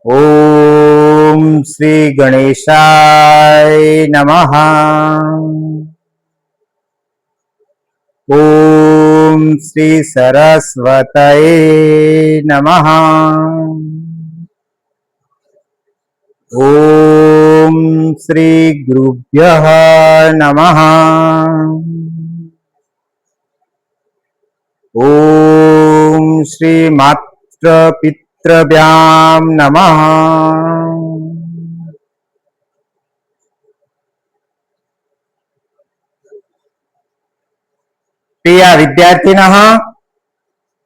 ओम श्री गणेशाय नमः। ओम श्री सरस्वतये नमः। ओम श्री गुरुभ्यः नमः। ओम श्री मातृपितृभ्यां नमः। प्रिय विद्यार्थिनः,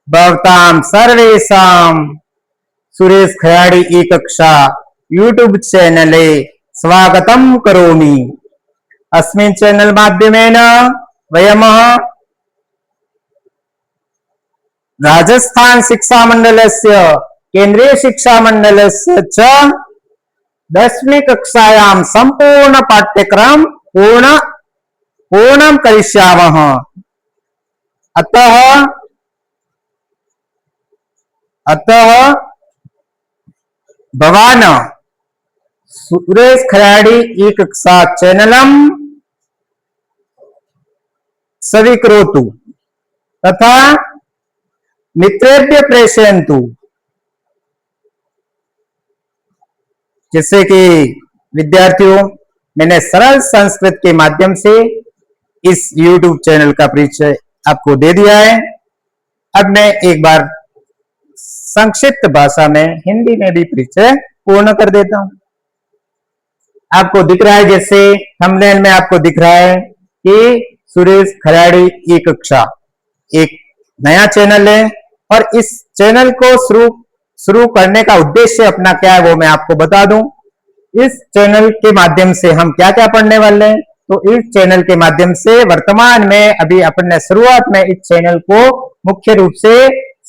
भवतां सर्वेषां सुरेश खयाडी ई कक्षा यूट्यूब चैनले स्वागतं करोमि। अस्मिन् चैनल माध्यमेन वयम् राजस्थान शिक्षा मंडलस्य केंद्रीय शिक्षा मंडलस्य च 10वीं कक्षायां संपूर्ण पाठ्यक्रम पूर्णं करिष्यामः। अतः भवान् सुरेश खयाडी ई कक्षा चैनलम् स्वीकरोतु तथा मित्रेभ्य प्रेषयन्तु। जैसे कि विद्यार्थियों, मैंने सरल संस्कृत के माध्यम से इस YouTube चैनल का परिचय आपको दे दिया है। अब मैं एक बार संक्षिप्त भाषा में हिंदी में भी परिचय पूर्ण कर देता हूं। आपको दिख रहा है, जैसे थंबनेल में आपको दिख रहा है कि सुरेश खयाडी ई कक्षा एक नया चैनल है और इस चैनल को शुरू करने का उद्देश्य अपना क्या है वो मैं आपको बता दूं। इस चैनल के माध्यम से हम क्या क्या पढ़ने वाले हैं, तो इस चैनल के माध्यम से वर्तमान में अभी अपने शुरुआत में इस चैनल को मुख्य रूप से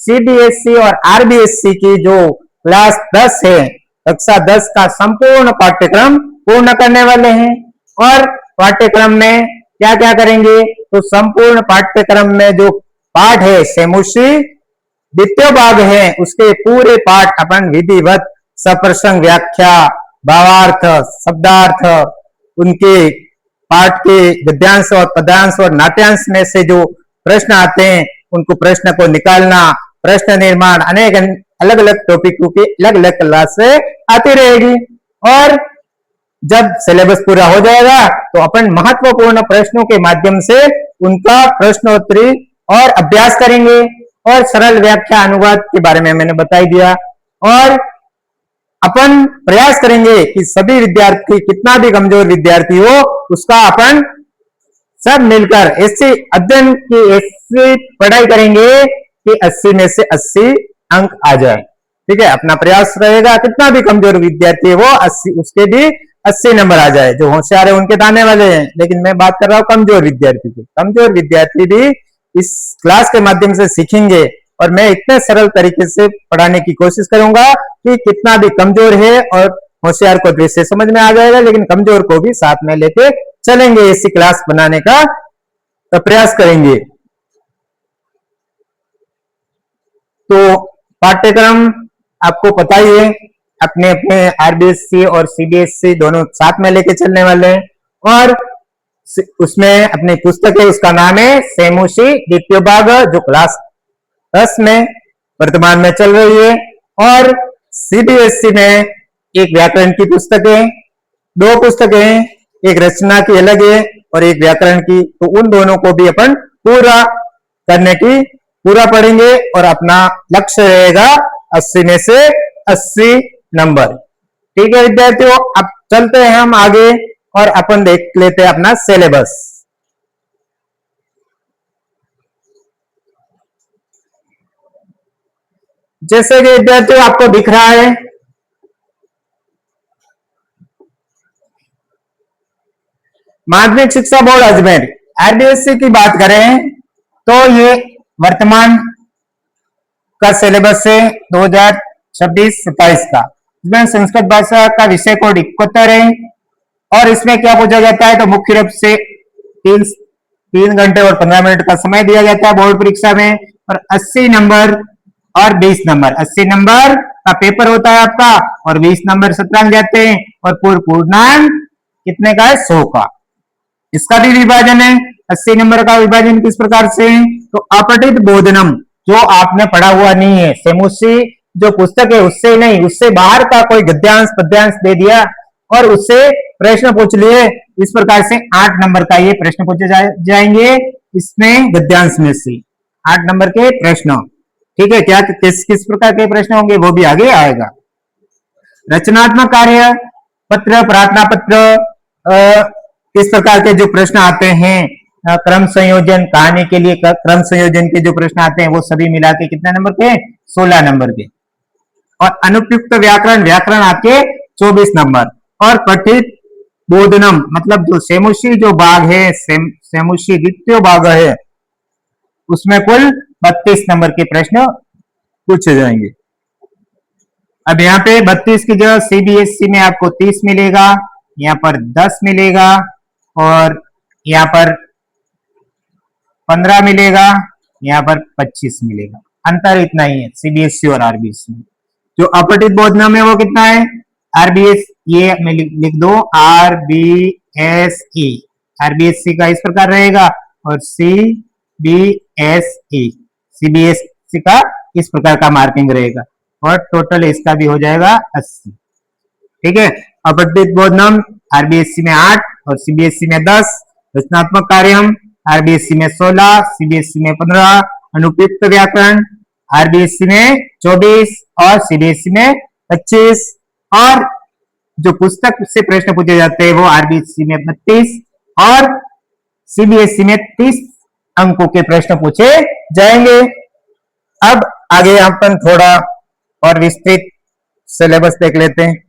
सीबीएसई और आरबीएसई की जो क्लास 10 है, कक्षा 10 का संपूर्ण पाठ्यक्रम पूर्ण करने वाले हैं। और पाठ्यक्रम में क्या क्या करेंगे, तो संपूर्ण पाठ्यक्रम में जो पाठ है सेमुशी द्वितीय भाग है, उसके पूरे पाठ अपन विधिवत सप्रसंग व्याख्या, भावार्थ, शब्दार्थ, उनके पाठ के गद्यांश और पद्यांश और नाट्यांश में से जो प्रश्न आते हैं उनको प्रश्न को निकालना, प्रश्न निर्माण अनेक अलग अलग टॉपिकों की अलग अलग क्लास से आती रहेगी। और जब सिलेबस पूरा हो जाएगा तो अपन महत्वपूर्ण प्रश्नों के माध्यम से उनका प्रश्नोत्तरी और अभ्यास करेंगे। और सरल व्याख्या अनुवाद के बारे में मैंने बता ही दिया। और अपन प्रयास करेंगे कि सभी विद्यार्थी, कितना भी कमजोर विद्यार्थी हो, उसका अपन सब मिलकर ऐसे अध्ययन की ऐसी पढ़ाई करेंगे कि 80 में से 80 अंक आ जाए। ठीक है, अपना प्रयास रहेगा। कितना भी कमजोर विद्यार्थी है वो 80, उसके भी 80 नंबर आ जाए। जो होशियार है उनके दाने वाले हैं, लेकिन मैं बात कर रहा हूँ कमजोर विद्यार्थी की। कमजोर विद्यार्थी भी इस क्लास के माध्यम से सीखेंगे और मैं इतने सरल तरीके से पढ़ाने की कोशिश करूंगा कि कितना भी कमजोर है और होशियार को दृश्य समझ में आ जाएगा, लेकिन कमजोर को भी साथ में लेके चलेंगे। ऐसी क्लास बनाने का तो प्रयास करेंगे। तो पाठ्यक्रम आपको पता ही है, अपने अपने आरबीएसई और सीबीएसई दोनों साथ में लेके चलने वाले हैं। और उसमें अपनी पुस्तक है, उसका नाम है सेमुशी द्वितीय भाग, जो क्लास 10 में वर्तमान में चल रही है। और सीबीएसई में एक व्याकरण की पुस्तक है, 2 पुस्तकें हैं, एक रचना की अलग है और एक व्याकरण की। तो उन दोनों को भी अपन पूरा पढ़ेंगे और अपना लक्ष्य रहेगा 80 में से 80 नंबर। ठीक है विद्यार्थियों, अब चलते हैं हम आगे और अपन देख लेते हैं अपना सिलेबस। जैसे कि विद्यार्थियों आपको दिख रहा है, माध्यमिक शिक्षा बोर्ड अजमेर आरबीएसई की बात करें तो ये वर्तमान का सिलेबस है 2026-27 का। इसमें संस्कृत भाषा का विषय कोड 71 है। और इसमें क्या पूछा जाता है, तो मुख्य रूप से 3 घंटे और 15 मिनट का समय दिया जाता है बोर्ड परीक्षा में। और 80 नंबर और 20 नंबर, 80 नंबर का पेपर होता है आपका, और 20 नंबर शतरंग जाते हैं, और पूर्णांक कितने का है, 100 का। इसका भी विभाजन है, 80 नंबर का विभाजन किस प्रकार से है, तो अपठित बोधनम, जो आपने पढ़ा हुआ नहीं है, सेमुसी जो पुस्तक है उससे नहीं, उससे बाहर का कोई गद्यांश पद्यांश दे दिया और उससे प्रश्न पूछ लिए, इस प्रकार से 8 नंबर का ये प्रश्न पूछे जाएंगे इसमें गद्यांश में से 8 नंबर के प्रश्न। ठीक है, क्या किस किस प्रकार के प्रश्न होंगे वो भी आगे आएगा। रचनात्मक कार्य पत्र, प्रार्थना पत्र, इस प्रकार के जो प्रश्न आते हैं, क्रम संयोजन, कहानी के लिए क्रम संयोजन के जो प्रश्न आते हैं वो सभी मिला के कितने नंबर के, 16 नंबर के। और अनुपयुक्त व्याकरण, व्याकरण आपके 24 नंबर। और पठित बोधनम मतलब जो सेमुशी जो भाग है, सेमुशी द्वितीय भाग है, उसमें कुल 32 नंबर के प्रश्न पूछे जाएंगे। अब यहाँ पे 32 की जगह सीबीएसई में आपको 30 मिलेगा, यहाँ पर 10 मिलेगा, और यहाँ पर 15 मिलेगा, यहाँ पर 25 मिलेगा। अंतर इतना ही है सीबीएसई और आरबीएसई में। जो अपठित बोधनम है वो कितना है, आरबीएस, ये मैं लिख दो आरबीएसई, आरबीएसई का इस प्रकार रहेगा, और सीबीएसई, सीबीएसई का इस प्रकार का मार्किंग रहेगा, और टोटल इसका भी हो जाएगा 80। ठीक है, अपठित बोधनम आरबीएसई में 8 और सीबीएसई में 10, रचनात्मक कार्य आरबीएसई में 16, सीबीएसई में 15, अनुपयुक्त व्याकरण आरबीएसई में 24 और सीबीएसई में 25, और जो पुस्तक से प्रश्न पूछे जाते हैं वो आरबीएसई में 32 और सीबीएसई में 30 अंकों के प्रश्न पूछे जाएंगे। अब आगे अपन थोड़ा और विस्तृत सिलेबस देख लेते हैं।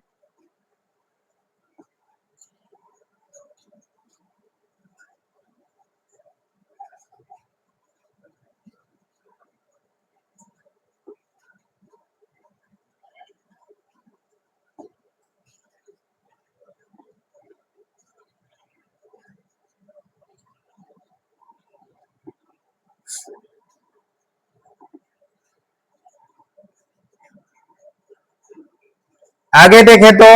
आगे देखें तो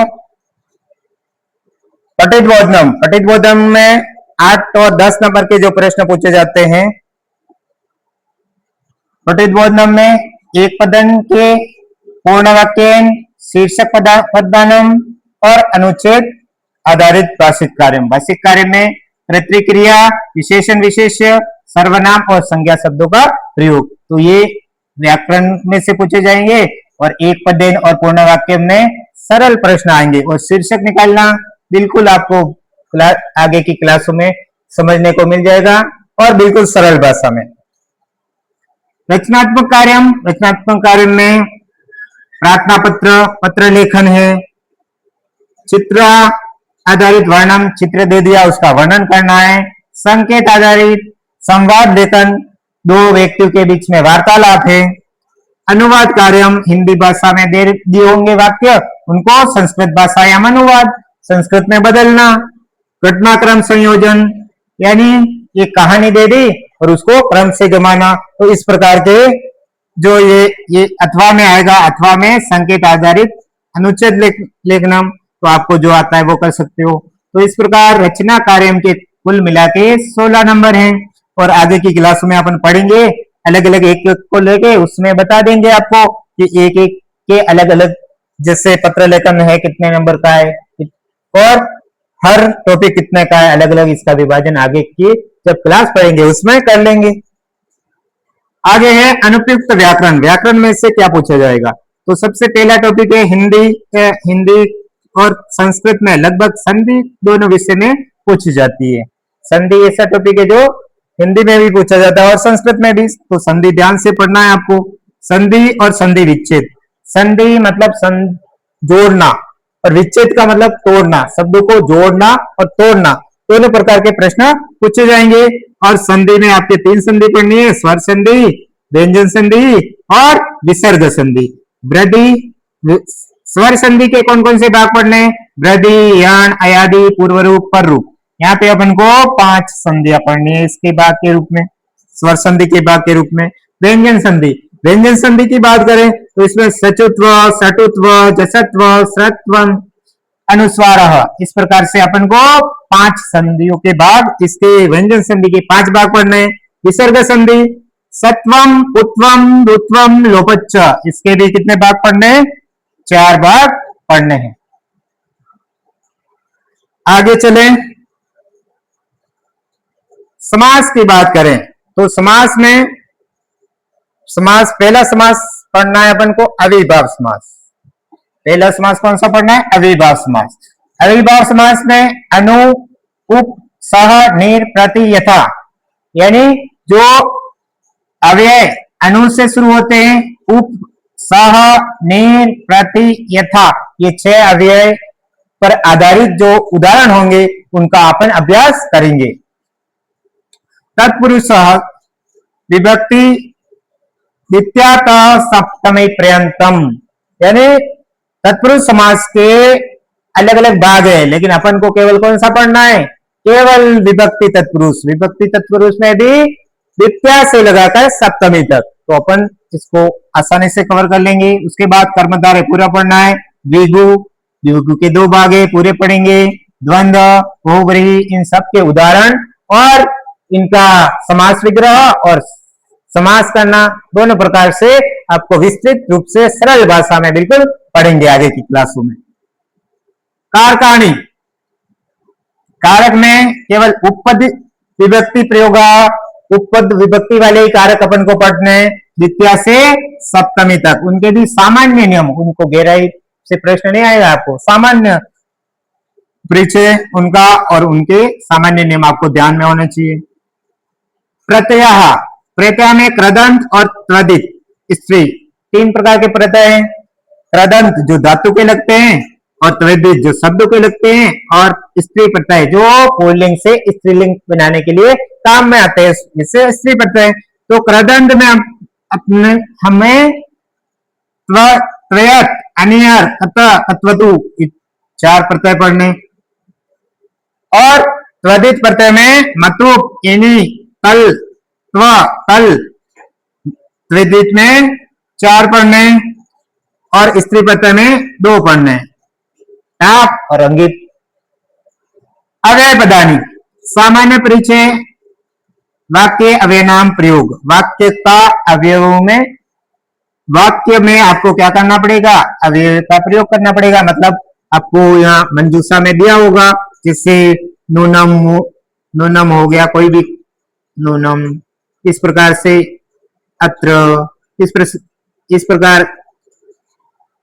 पठित बोधनम, पठित बोधनम में 8 और 10 नंबर के जो प्रश्न पूछे जाते हैं, पठित बोधनम में एक पदन के, पूर्ण वाक्य, शीर्षक पदनाम और अनुच्छेद आधारित भाषिक कार्य। भाषिक कार्य में प्रतिक्रिया, विशेषण विशेष्य, सर्वनाम और संज्ञा शब्दों का प्रयोग, तो ये व्याकरण में से पूछे जाएंगे। और एक पदेन और पूर्ण वाक्य में सरल प्रश्न आएंगे, और शीर्षक निकालना बिल्कुल आपको आगे की क्लासों में समझने को मिल जाएगा, और बिल्कुल सरल भाषा में। रचनात्मक कार्य, रचनात्मक कार्य में प्रार्थना पत्र, पत्र लेखन है, चित्र आधारित वर्णन, चित्र दे दिया उसका वर्णन करना है, संकेत आधारित संवाद लेखन, दो व्यक्तियों के बीच में वार्तालाप है, अनुवाद कार्य, हिंदी भाषा में दे दिए होंगे वाक्य, उनको संस्कृत भाषा या अनुवाद संस्कृत में बदलना, घटनाक्रम संयोजन, यानी ये कहानी दे दी और उसको क्रम से जमाना, तो इस प्रकार के जो ये अथवा में आएगा, अथवा में संकेत आधारित अनुच्छेद लेखना, तो आपको जो आता है वो कर सकते हो। तो इस प्रकार रचना कार्य के कुल मिला के 16 नंबर हैं, और आगे की क्लासों में अपन पढ़ेंगे अलग अलग एक एक को लेके, उसमें बता देंगे आपको कि एक एक के अलग अलग, जैसे पत्र लेखन है कितने नंबर का है, और हर टॉपिक कितने का है, अलग अलग इसका विभाजन आगे की जब क्लास पढ़ेंगे उसमें कर लेंगे। आगे है अनुपयुक्त व्याकरण, व्याकरण में से क्या पूछा जाएगा, तो सबसे पहला टॉपिक है हिंदी, हिंदी और संस्कृत में लगभग संधि दोनों विषय में पूछी जाती है। संधि ऐसा टॉपिक है जो हिंदी में भी पूछा जाता है और संस्कृत में भी, तो संधि ध्यान से पढ़ना है आपको। संधि और संधि विच्छेद, संधि मतलब जोड़ना, और विच्छेद का मतलब तोड़ना, शब्दों को जोड़ना और तोड़ना, दोनों प्रकार के प्रश्न पूछे जाएंगे। और संधि में आपके 3 संधि पढ़नी है, स्वर संधि, व्यंजन संधि और विसर्ग संधि। वृद्धि, स्वर संधि के कौन कौन से भाग पढ़ने, वृद्धि, यण, अयादि, पूर्व रूप, पर रूप, यहाँ पे अपन को 5 संधियां पढ़नी है इसके भाग के रूप में, स्वर संधि के भाग के रूप में। व्यंजन संधि, व्यंजन संधि की बात करें तो इसमें सचुत्व, सटुत्व, जसत्व, श्रत्व, अनुस्वार, इस प्रकार से अपन को 5 संधियों के भाग, इसके व्यंजन संधि के 5 भाग पढ़ने। विसर्ग संधि सत्वम, उत्वम, रुत्वम, लोपच्च, इसके भी कितने भाग पढ़ने? 4 भाग पढ़ने हैं। आगे चलें, समास की बात करें तो समास में पहला समास पढ़ना है अपन को अविभाव समास। पहला समास कौन सा पढ़ना है? अविभाव समास। अविभाव समास में अनु, उप, सह, निर, प्रति, यथा, यानी जो अव्यय अनु से शुरू होते हैं, उप, सह, निर, प्रति, यथा, ये 6 अव्यय पर आधारित जो उदाहरण होंगे उनका अपन अभ्यास करेंगे। तत्पुरुष विभक्ति द्वितीयात सप्तमी पर्यंतम, यानी तत्पुरुष समास के अलग अलग भाग है, लेकिन अपन को केवल कौन सा पढ़ना है? केवल विभक्ति तत्पुरुष। विभक्ति तत्पुरुष में भी द्वितीया से लगाकर सप्तमी तक, तो अपन इसको आसानी से कवर कर लेंगे। उसके बाद कर्मधारय पूरा पढ़ना है। द्विगु, द्विगु के 2 भाग है, पूरे पढ़ेंगे। द्वंद्व, बहुव्रीहि, इन सब के उदाहरण और इनका समास विग्रह और समास करना, दोनों प्रकार से आपको विस्तृत रूप से सरल भाषा में बिल्कुल पढ़ेंगे आगे की क्लासों में। कारकाणी, कारक में केवल उपपद विभक्ति प्रयोग, उपपद विभक्ति वाले ही कारक अपन को पढ़ने हैं द्वितीया से सप्तमी तक। उनके भी सामान्य नियम, उनको गहराई से प्रश्न नहीं आएगा आपको, सामान्य परिचय उनका और उनके सामान्य नियम आपको ध्यान में होना चाहिए। प्रत्यय, प्रत्यय में कृदंत और त्वदित स्त्री, 3 प्रकार के प्रत्यय हैं। कृदंत जो धातु के लगते हैं और त्वदित जो शब्दों के लगते हैं, और स्त्री प्रत्यय जो पुल्लिंग से स्त्रीलिंग बनाने के लिए काम में आते हैं, इससे स्त्री प्रत्यय। तो कृदंत में अपने हमें त्वयत, अनियर, अत, अत्वतु 4 प्रत्यय पढ़ने, और त्वदित प्रत्यय में मतुप, इनि, तल, त्व, तल, त्वदित में 4 पढ़ने और स्त्री प्रत्यय में 2 पढ़ने, टाप और अंगित। अव्यय पदानी, सामान्य परिचय, वाक्य अव्यय नाम प्रयोग, वाक्य का अवयवों में, वाक्य में आपको क्या करना पड़ेगा? अव्यय का प्रयोग करना पड़ेगा। मतलब आपको यहाँ मंजूषा में दिया होगा, जिससे नूनम, नूनम हो गया, कोई भी नूनम, इस प्रकार से अत्र, इस प्रकार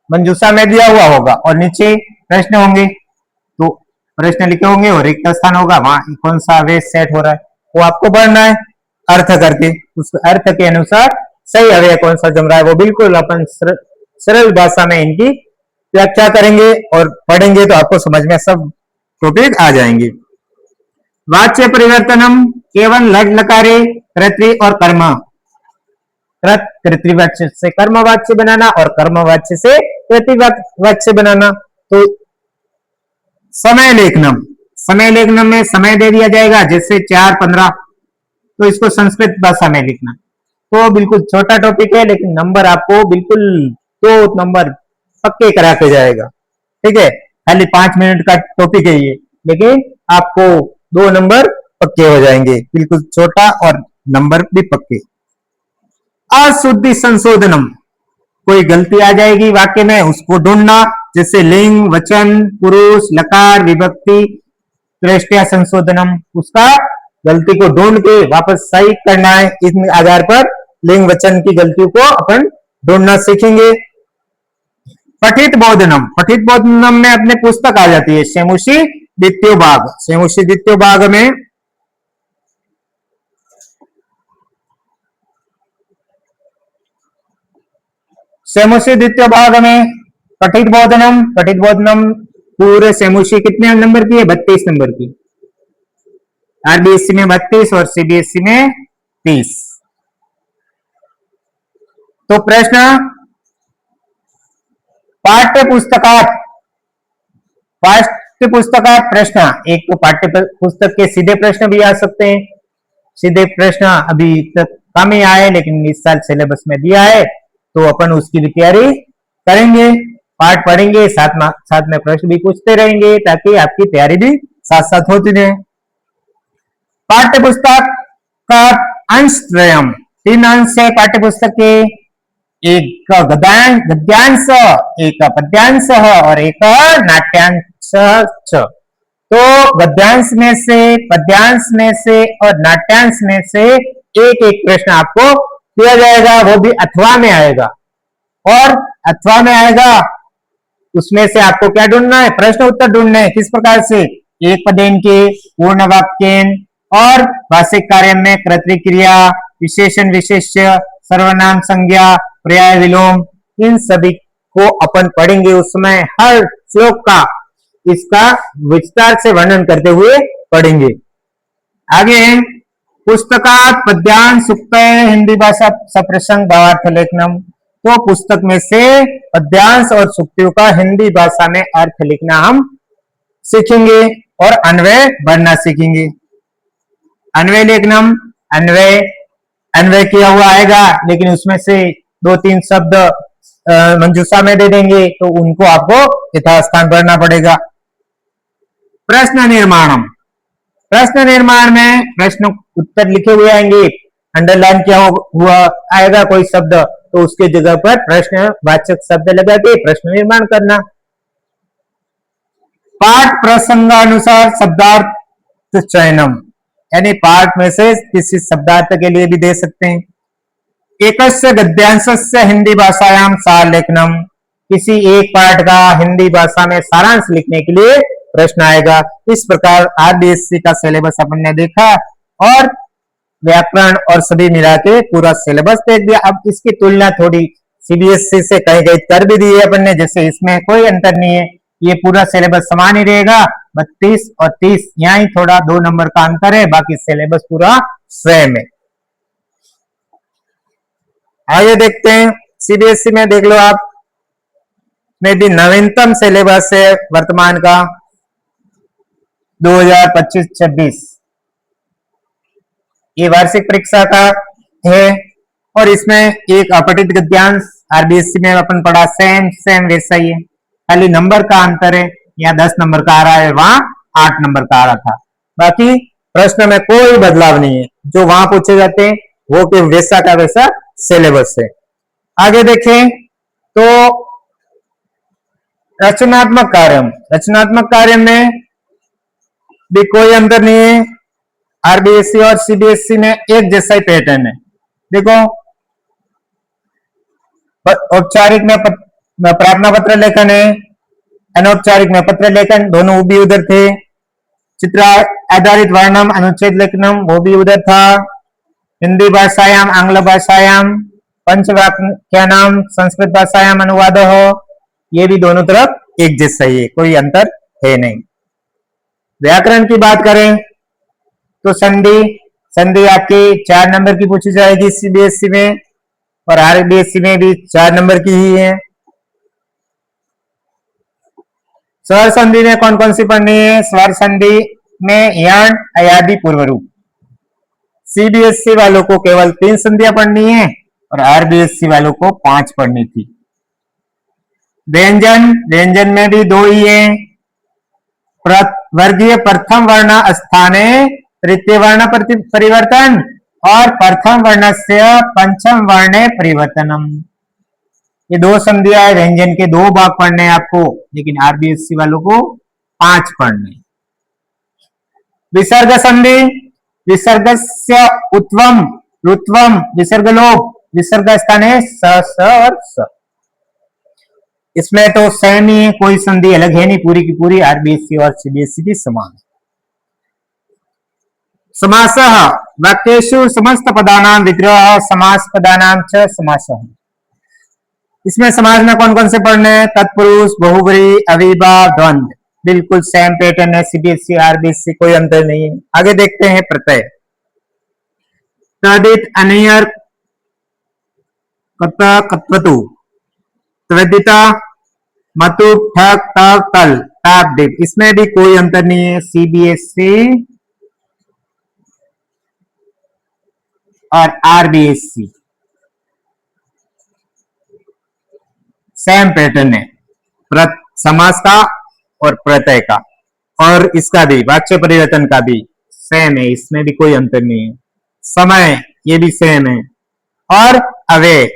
मंजूषा में दिया हुआ होगा, और नीचे प्रश्न होंगे, तो प्रश्न लिखे होंगे और रिक्त स्थान होगा, वहां कौन सा अव्यय सेट हो रहा है वो आपको पढ़ना है अर्थ करके। उस अर्थ के अनुसार सही अव्यय कौन सा जम रहा है वो बिल्कुल अपन सरल भाषा में इनकी व्याख्या करेंगे और पढ़ेंगे, तो आपको समझ में सब टॉपिक आ जाएंगे। वाच्य परिवर्तनम, केवल लट लकारे कर्तृ और कर्म, कर्तृवाच्य से कर्मवाच्य बनाना और कर्मवाच्य से कर्तृवाच्य बनाना। तो समय लेखनम, समय लेखनम में समय दे दिया जाएगा, जैसे 4, 15, तो इसको संस्कृत भाषा में लिखना। तो बिल्कुल छोटा टॉपिक है, लेकिन नंबर आपको बिल्कुल 2 नंबर पक्के करा के जाएगा। ठीक है, खाली 5 मिनट का टॉपिक है ये, लेकिन आपको 2 नंबर पक्के हो जाएंगे, बिल्कुल छोटा और नंबर भी पक्के। अशुद्धि संशोधनम, कोई गलती आ जाएगी वाक्य में, उसको ढूंढना, जैसे लिंग, वचन, पुरुष, लकार, विभक्ति, त्रेष्ठ्या संशोधनम, उसका गलती को ढूंढ के वापस सही करना है। इस आधार पर लिंग वचन की गलतियों को अपन ढूंढना सीखेंगे। पठित बोधनम, पठित बोधनम में अपने पुस्तक आ जाती है शेमुषी द्वितीय भाग। शेमुषी द्वितीय भाग में शेमुषी द्वितीय भाग में पठित बोधनम, पठित बोधनम पूरे शेमुषी कितने नंबर की है? 32 नंबर की। आरबीएससी में 32 और सीबीएसई में 30। तो प्रश्न, पाठ्य पुस्तकात, पाठ्य पुस्तकात प्रश्न, एक तो पाठ्य पुस्तक के सीधे प्रश्न भी आ सकते हैं। सीधे प्रश्न अभी तक कम ही आए, लेकिन इस साल सिलेबस में दिया है तो अपन उसकी भी तैयारी करेंगे, पाठ पढ़ेंगे, साथ में प्रश्न भी पूछते रहेंगे ताकि आपकी तैयारी भी साथ साथ होती रहे। पाठ्य पुस्तक का अंश त्रयम, 3 अंश है पाठ्य पुस्तक के, एक गद्यांश, एक पद्यांश और एक नाट्यांश। तो गद्यांश में से, पद्यांश में से और नाट्यांश में से एक एक प्रश्न आपको दिया जाएगा, वो भी अथवा में आएगा। और अथवा में आएगा उसमें से आपको क्या ढूंढना है, प्रश्न उत्तर ढूंढना है। किस प्रकार से, एक पदेन के, पूर्ण वाक्यन और भाषिक कार्य में कर्तृक्रिया, विशेषण विशेष्य, सर्वनाम संज्ञा, पर्याय विलोम, इन सभी को अपन पढ़ेंगे। उसमें हर श्लोक का इसका विस्तार से वर्णन करते हुए पढ़ेंगे। आगे पुस्तकात पद्यांश सूक्त हिंदी भाषा सप्रसंग भावार्थ लेखनम, तो पुस्तक में से पद्यांश और सूक्तियों का हिंदी भाषा में अर्थ लिखना हम सीखेंगे और अन्वय बढ़ना सीखेंगे। अन्वय लेखनम, अन्वय अन्वय किया हुआ आएगा, लेकिन उसमें से 2-3 शब्द मंजूषा में दे देंगे तो उनको आपको यथास्थान पढ़ना पड़ेगा। प्रश्न निर्माणम, प्रश्न निर्माण में प्रश्न उत्तर लिखे हुए आएंगे, अंडरलाइन किया हुआ आएगा कोई शब्द, तो उसके जगह पर प्रश्नवाचक शब्द लगा के प्रश्न निर्माण करना। पाठ प्रसंगानुसार शब्दार्थ चयनम, यानी पाठ में से किसी शब्दार्थ के लिए भी दे सकते हैं। एकस्य गद्यांशस्य हिंदी भाषायाम सार लेखनम, किसी एक पाठ का हिंदी भाषा में सारांश लिखने के लिए प्रश्न आएगा। इस प्रकार आरबीएससी का सिलेबस अपन ने देखा और व्याकरण और सभी मिला के पूरा सिलेबस देख दिया। अब इसकी तुलना थोड़ी सीबीएसई से कहीं कहीं कर भी दी है अपन ने, जैसे इसमें कोई अंतर नहीं है, ये पूरा सिलेबस समान ही रहेगा। 32 और 30 यहाँ ही थोड़ा 2 नंबर का अंतर है, बाकी सिलेबस पूरा सेम है। आगे देखते हैं, सीबीएसई में देख लो आप, में भी नवीनतम सिलेबस है वर्तमान का 2025-26, ये वार्षिक परीक्षा का है और इसमें एक अपठित गद्यांश आरबीएससी में अपन पढ़ा, सेम वैसा ही है, खाली नंबर का अंतर है, यहाँ 10 नंबर का आ रहा है, वहां 8 नंबर का आ रहा था। बाकी प्रश्न में कोई बदलाव नहीं है, जो वहां पूछे जाते हैं वो के वैसा का वैसा सिलेबस है। आगे देखें तो रचनात्मक कार्य, रचनात्मक कार्य में भी कोई अंतर नहीं है, आरबीएससी और सीबीएसई में एक जैसा ही पैटर्न है। देखो औपचारिक में प्रार्थना पत्र लेखन है, अनौपचारिक में पत्र लेखन, दोनों भी उधर थे। चित्र आधारित वर्णम अनुच्छेद लेखनम, वो भी उधर था। हिंदी भाषायाम आंग्ल भाषायाम, पंचवाक्यानाम संस्कृत भाषायाम अनुवाद हो, ये भी दोनों तरफ एक जैसा ही है, कोई अंतर है नहीं। व्याकरण की बात करें तो संधि आपकी 4 नंबर की पूछी जाएगी सीबीएसई में, और आरबीएसई में भी 4 नंबर की ही है। स्वर संधि में कौन कौन सी पढ़नी है, स्वर संधि में यण अयादि पूर्व रूप, सीबीएसई वालों को केवल 3 संधियां पढ़नी है और आरबीएसई वालों को 5 पढ़नी थी। व्यंजन, व्यंजन में भी 2 ही है, वर्गीय प्रथम वर्ण स्थाने तृतीय वर्ण परिवर्तन और प्रथम वर्ण से पंचम वर्ण परिवर्तनम, ये 2 संधियां है। व्यंजन के 2 भाग पढ़ने हैं आपको, लेकिन आरबीएसई वालों को 5 पढ़ने। विसर्ग संधि, विसर्गस्य उत्वम रुत्वम विसर्ग लोप, विसर्ग स्थाने स स और स, इसमें तो सेम ही है, कोई संधि अलग है नहीं, पूरी की पूरी आरबीएसई और सीबीएसई की समान। समासः, वाक्येषु समस्त पदानां विग्रह समास पदानां च समासः, इसमें समाज में कौन कौन से पढ़ने हैं, तत्पुरुष, बहुब्रीहि, अविभाव, द्वंद्व, बिल्कुल सेम पैटर्न है सीबीएसई आरबीएसई, कोई अंतर नहीं है। आगे देखते हैं प्रत्यय, तदित अनियर कत कत्वतु, त्वदिता मतु ठक तक तल ताप दिप, इसमें भी कोई अंतर नहीं है। सीबीएसई और आरबीएससी सेम पैटर्न है, समास का और प्रत्यय का, और इसका भी वाच्य परिवर्तन का भी सेम है, इसमें भी कोई अंतर नहीं है। समय ये भी सेम है, और अव्यय,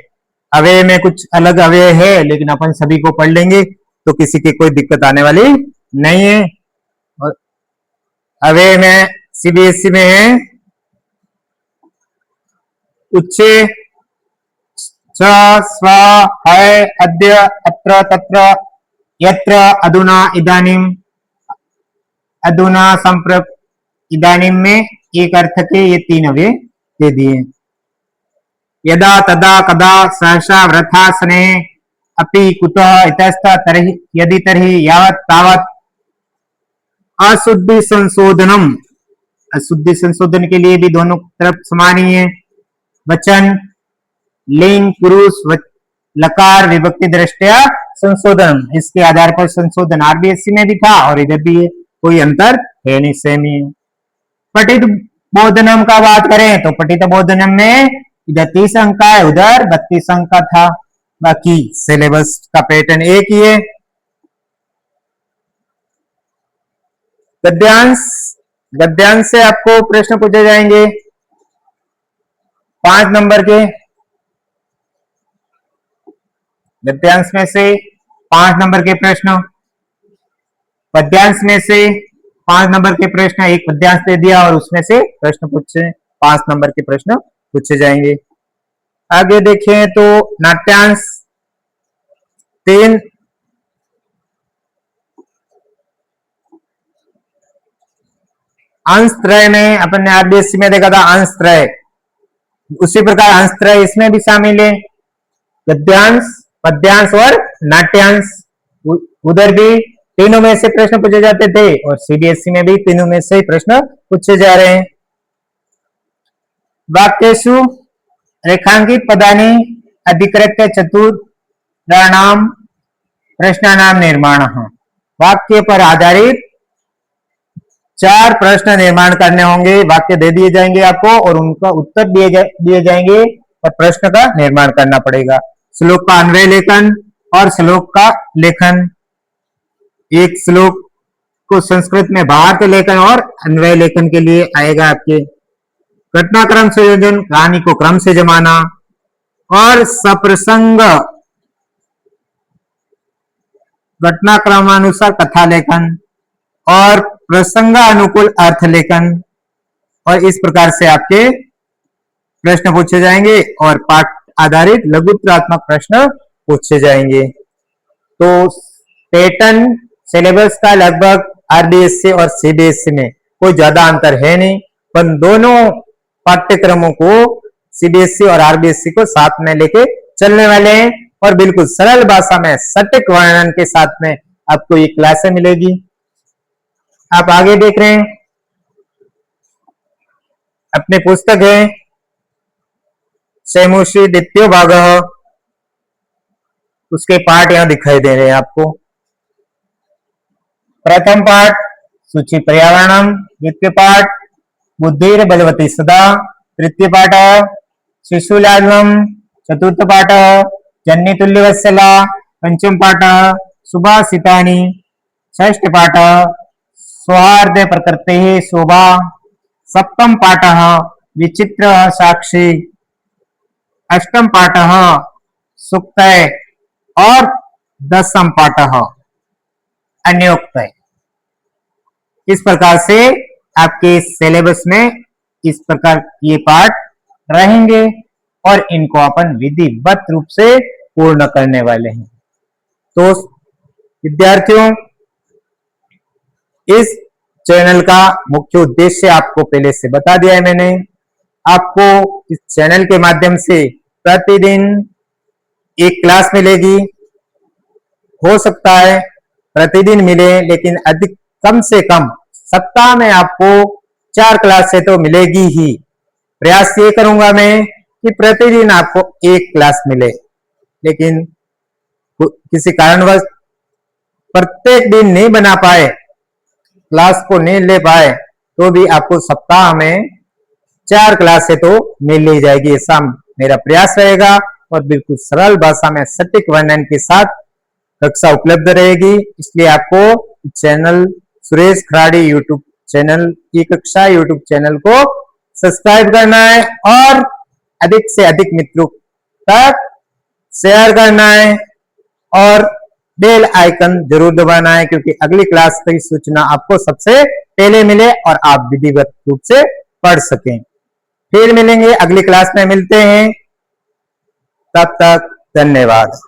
अव्यय में कुछ अलग अव्यय है लेकिन अपन सभी को पढ़ लेंगे तो किसी की कोई दिक्कत आने वाली नहीं है। और अव्यय में सीबीएसई में है उच्चे, च, स्व, है, अद्य, अत्र, तत्र, यत्र, अधुना, इदानीम, अधुना, संप्रप, इदानीम में एक अर्थ के ये तीन अव्यय दे दिए। यदा, तदा, कदा, सहसा, वृथा, स्नेह, अपि, कुतः, इतस्ततः, तर्हि, यदि, तर्हि, यावत्, तावत्। अशुद्धि संशोधनम, अशुद्धि संशोधन के लिए भी दोनों तरफ समान ही है। वचन, लिंग, पुरुष, लकार, विभक्ति दृष्टया संशोधन, इसके आधार पर संशोधन आरबीएससी में भी था और इधर भी है, कोई अंतर है नहीं, सेम ही है। पठित बोधनम का बात करें तो पठित बोधनम में इधर 30 अंक का है, उधर 32 अंक का था, बाकी सिलेबस का पैटर्न एक ही है। गद्यांश, गद्यांश से आपको प्रश्न पूछे जाएंगे 5 नंबर के, गद्यांश में से 5 नंबर के प्रश्न, पद्यांश में से 5 नंबर के प्रश्न, एक पद्यांश दे दिया और उसमें से प्रश्न पूछे, 5 नंबर के प्रश्न पूछे जाएंगे। आगे देखें तो नाट्यांश 3, अंश त्रय में अपन ने आरबीएससी में देखा था अंश त्रय, उसी प्रकार अंश त्रय इसमें भी शामिल है, गद्यांश, पद्यांश और नाट्यांश, उधर भी तीनों में से प्रश्न पूछे जाते थे और सीबीएसई में भी तीनों में से प्रश्न पूछे जा रहे हैं। वाक्येषु रेखांकित पदानि अधिकृत्य चतुराणाम प्रश्नानाम निर्माणः, वाक्य पर आधारित 4 प्रश्न निर्माण करने होंगे, वाक्य दे दिए जाएंगे आपको और उनका उत्तर दिए जाएंगे और प्रश्न का निर्माण करना पड़ेगा। श्लोक का अन्वय लेखन और श्लोक का लेखन, एक श्लोक को संस्कृत में भावार्थ लेखन और अन्वय लेखन के लिए आएगा आपके। घटनाक्रम संयोजन, कहानी को क्रम से जमाना, और सप्रसंग घटनाक्रमानुसार कथा लेखन और प्रसंगानुकूल अर्थ लेखन, और इस प्रकार से आपके प्रश्न पूछे जाएंगे और पाठ आधारित लघुत्तरात्मक प्रश्न पूछे जाएंगे। तो पैटर्न सिलेबस का लगभग आरबीएससी और सीबीएसई में कोई ज्यादा अंतर है नहीं, पर दोनों पाठ्यक्रमों को सीबीएसई और आरबीएससी को साथ में लेके चलने वाले हैं और बिल्कुल सरल भाषा में सटीक वर्णन के साथ में आपको ये क्लासें मिलेगी। आप आगे देख रहे हैं अपने पुस्तक है सेमुषी द्वितीय भाग, उसके पाठ यहां दिखाई दे रहे हैं आपको। प्रथम पाठ सूची पर्यावरणम, द्वितीय पाठ बुद्धिर बलवती सदा, तृतीय पाठ शिशुलाल्वम, चतुर्थ पाठ जन्नी तुल्यवत्सला, पंचम पाठ सुभाषितानि, षष्ठ पाठ सौहार्द प्रकृति शोभा, सप्तम पाठ विचित्र साक्षी, अष्टम पाठ सुक्तय और दसम पाठ अन्योक्तय। इस प्रकार से आपके सिलेबस में इस प्रकार ये पाठ रहेंगे और इनको अपन विधिवत रूप से पूर्ण करने वाले हैं। तो विद्यार्थियों, इस चैनल का मुख्य उद्देश्य आपको पहले से बता दिया है मैंने। आपको इस चैनल के माध्यम से प्रतिदिन एक क्लास मिलेगी, हो सकता है प्रतिदिन मिले लेकिन अधिक कम से कम सप्ताह में आपको 4 क्लास से तो मिलेगी ही। प्रयास ये करूंगा मैं कि प्रतिदिन आपको एक क्लास मिले, लेकिन किसी कारणवश प्रत्येक दिन नहीं बना पाए, क्लास को नहीं ले पाए, तो भी आपको सप्ताह में 4 क्लासें तो मिल ही जाएगी, ऐसा मेरा प्रयास रहेगा। और बिल्कुल सरल भाषा में सटीक वर्णन के साथ कक्षा उपलब्ध रहेगी। इसलिए आपको channel Suresh Kharadi YouTube channel की कक्षा यूट्यूब चैनल को सब्सक्राइब करना है और अधिक से अधिक मित्रों तक शेयर करना है और बेल आइकन जरूर दबाना है, क्योंकि अगली क्लास की सूचना आपको सबसे पहले मिले और आप विधिवत रूप से पढ़ सकें। फिर मिलेंगे, अगली क्लास में मिलते हैं, तब तक धन्यवाद।